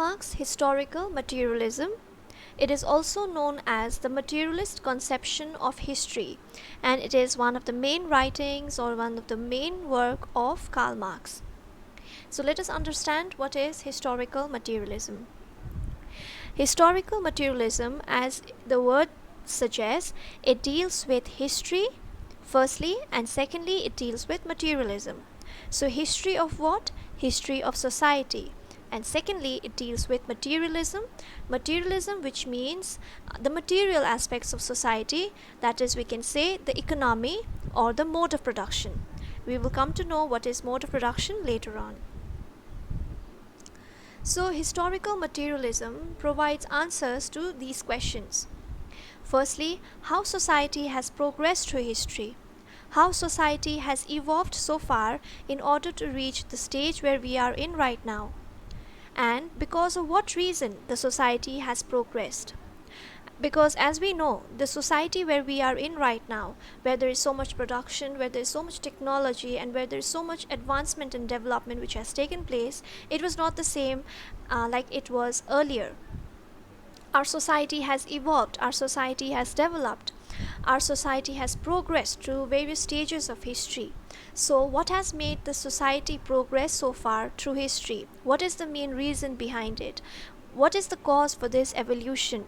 Marx' historical materialism. It is also known as the materialist conception of history, and it is one of the main writings or one of the main work of Karl Marx. So let us understand what is historical materialism. Historical materialism, as the word suggests, it deals with history firstly, and secondly it deals with materialism. So history of what? History of society. And secondly it deals with materialism. Materialism, which means the material aspects of society, that is, we can say the economy or the mode of production. We will come to know what is mode of production later on. So historical materialism provides answers to these questions. Firstly, how society has progressed through history. How society has evolved so far in order to reach the stage where we are in right now. And because of what reason the society has progressed. Because as we know, the society where we are in right now, where there is so much production, where there is so much technology, and where there is so much advancement and development which has taken place, it was not the same like it was earlier. Our society has evolved, our society has developed, our society has progressed through various stages of history. So what has made the society progress so far through history? What is the main reason behind it? What is the cause for this evolution?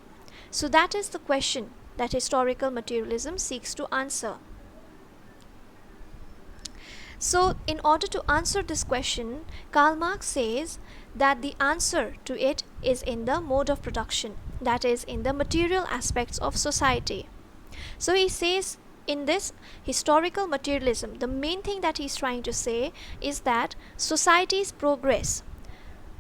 So that is the question that historical materialism seeks to answer. So in order to answer this question, Karl Marx says that the answer to it is in the mode of production, that is, in the material aspects of society. So he says in this historical materialism, the main thing that he's trying to say is that society's progress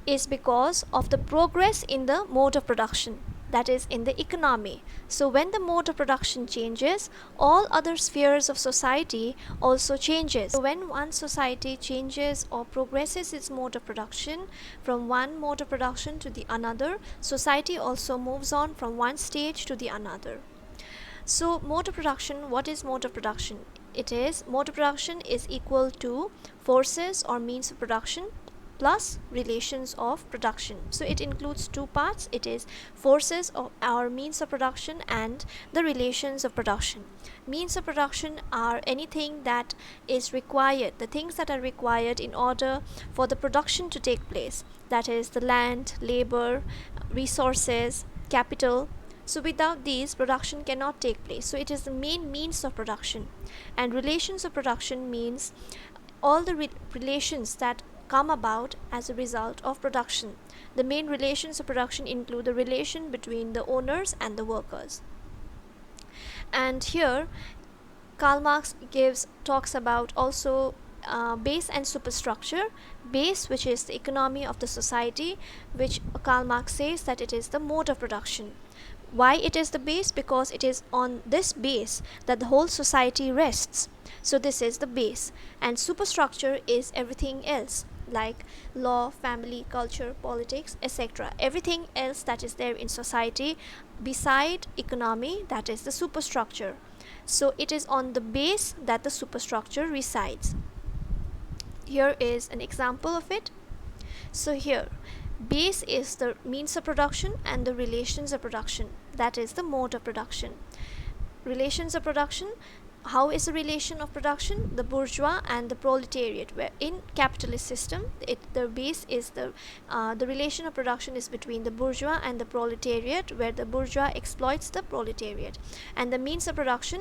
is because of the progress in the mode of production, that is, in the economy. So when the mode of production changes, all other spheres of society also changes. So when one society changes or progresses its mode of production from one mode of production to the another, society also moves on from one stage to the another. So mode of production, what is mode of production? It is, mode of production is equal to forces or means of production plus relations of production. So it includes two parts. It is forces of our means of production and the relations of production. Means of production are anything that is required, the things that are required in order for the production to take place. That is the land, labor, resources, capital. So without these, production cannot take place. So it is the main means of production. And relations of production means all the relations that come about as a result of production. The main relations of production include the relation between the owners and the workers. And here Karl Marx talks about also base and superstructure. Base, which is the economy of the society, which Karl Marx says that it is the mode of production. Why it is the base? Because it is on this base that the whole society rests. So this is the base, and superstructure is everything else, like law, family, culture, politics, etc. Everything else that is there in society beside economy, that is the superstructure. So it is on the base that the superstructure resides. Here is an example of it. So here, base is the means of production and the relations of production, that is the mode of production. Relations of production, how is the relation of production? The bourgeois and the proletariat, where in capitalist system the base is the relation of production is between the bourgeois and the proletariat, where the bourgeois exploits the proletariat. And the means of production,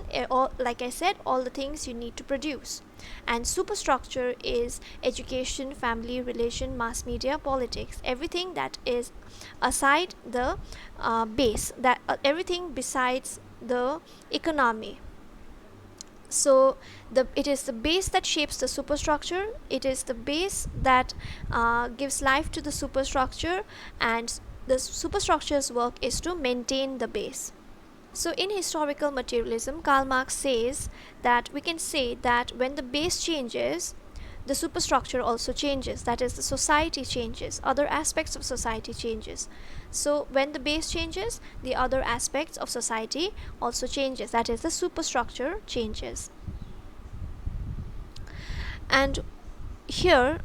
like I said, all the things you need to produce. And superstructure is education, family, relation, mass media, politics, everything that is aside the base, that everything besides the economy. So it is the base that shapes the superstructure. It is the base that gives life to the superstructure, and the superstructure's work is to maintain the base. So in historical materialism, Karl Marx says that we can say that when the base changes, the superstructure also changes, that is the society changes, other aspects of society changes. So when the base changes, the other aspects of society also changes, that is the superstructure changes. And here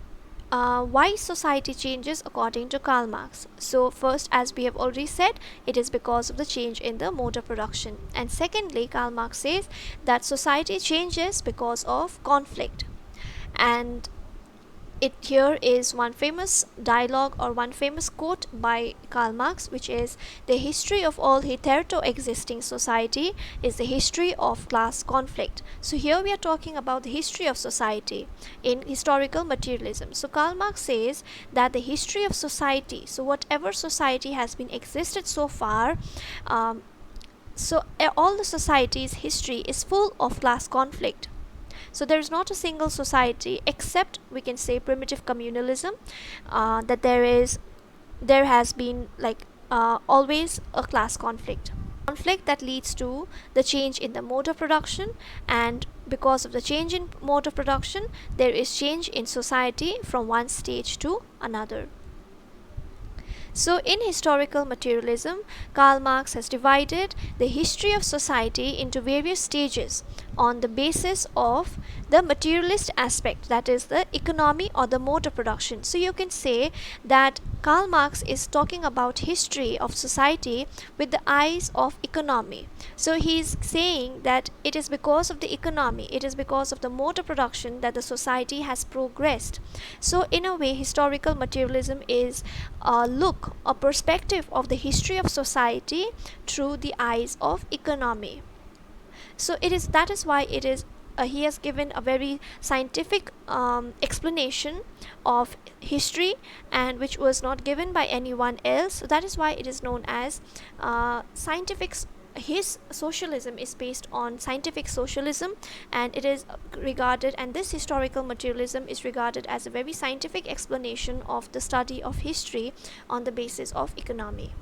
Why society changes according to Karl Marx. So, first, as we have already said, it is because of the change in the mode of production. And secondly, Karl Marx says that society changes because of conflict. And it here is one famous dialogue or one famous quote by Karl Marx, which is, the history of all hitherto existing society is the history of class conflict. So here we are talking about the history of society in historical materialism. So Karl Marx says that the history of society, so whatever society has been existed so far, all the society's history is full of class conflict. So there is not a single society, except we can say primitive communalism, that there has been always a class conflict that leads to the change in the mode of production, and because of the change in mode of production, there is change in society from one stage to another. So, in historical materialism, Karl Marx has divided the history of society into various stages on the basis of the materialist aspect, that is, the economy or the mode of production. So, you can say that Karl Marx is talking about history of society with the eyes of economy. So, he is saying that it is because of the economy, it is because of the mode of production that the society has progressed. So, in a way, historical materialism is a perspective of the history of society through the eyes of economy. So that is why it is he has given a very scientific explanation of history, and which was not given by anyone else. So that is why it is known as scientific. His socialism is based on scientific socialism, and it is regarded, and this historical materialism is regarded as a very scientific explanation of the study of history on the basis of economy.